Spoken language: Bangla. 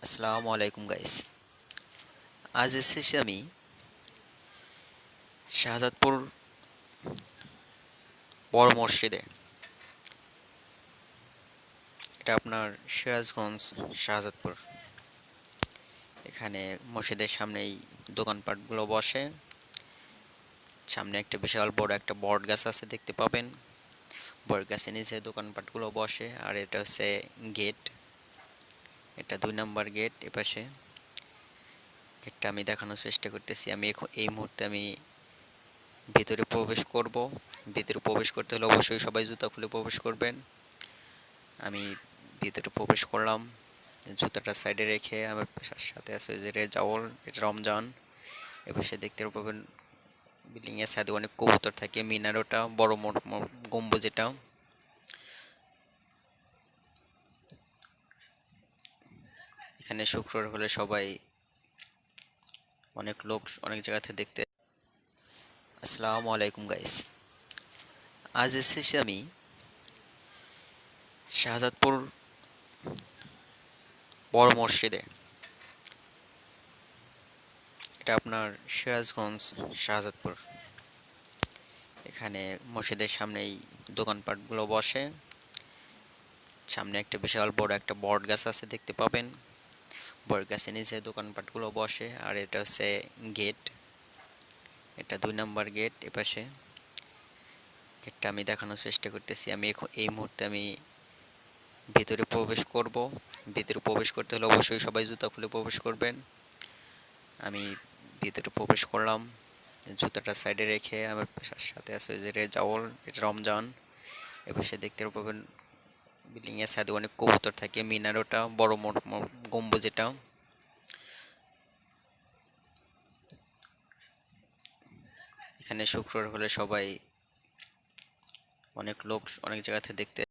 আসসালামু আলাইকুম গাইস। আজ এসেছি আমি শাহজাদপুর বড় মসজিদে। এটা আপনার সিরাজগঞ্জ শাহজাদপুর। এখানে মসজিদের সামনেই দোকানপাটগুলো বসে। সামনে একটা বিশাল বড় একটা বট গাছ আছে দেখতে পাবেন। বট গাছের নিচে দোকানপাটগুলো বসে আর এটা হচ্ছে গেট। এটা ২ নম্বর গেট। এপাশে গেটটা আমি দেখানোর চেষ্টা করতেছি। আমি এখন এই মুহূর্তে আমি ভিতরে প্রবেশ করব। ভিতরে প্রবেশ করতে হলে অবশ্যই সবাই জুতা খুলে প্রবেশ করবেন। আমি ভিতরে প্রবেশ করলাম, জুতাটা সাইডে রেখে আমার সাথে আছে ওই যে রেজাউল, এটা রমজান। এবার সে দেখতে পাবেন বিল্ডিং এর সাথে অনেক কবুতর থাকে, মিনারোটা বড় গম্বুজ যেটা। এখানে শুক্রবার হলে সবাই অনেক লোক অনেক জায়গা থেকে দেখতে। আসসালামু আলাইকুম গাইস। আজ এসেছি আমি শাহজাদপুর বড় মসজিদে। এটা আপনার সিরাজগঞ্জ শাহজাদপুর। এখানে মসজিদের সামনেই দোকানপাটগুলো বসে। সামনে একটা বিশাল বড় একটা বট গাছ আছে দেখতে পাবেন। বট গাছের নিচে দোকানপাটগুলো বসে আর এটা হচ্ছে গেট। এটা ২ নম্বর গেট। এপাশে গেটটা আমি দেখানোর চেষ্টা করতেছি। আমি এখন এই মুহূর্তে আমি ভিতরে প্রবেশ করব। ভিতরে প্রবেশ করতে হলে অবশ্যই সবাই জুতা খুলে প্রবেশ করবেন। আমি ভিতরে প্রবেশ করলাম, জুতাটা সাইডে রেখে আমার সাথে আছে ওই যে রেজাউল, এটা রমজান। এবার সে দেখতে পাবেন বিল্ডিং এর সাথে অনেক কবুতর থাকে, মিনারোটা বড় গম্বুজ যেটা। এখানে শুক্রবার হলে সবাই অনেক লোক অনেক জায়গা থেকে দেখতে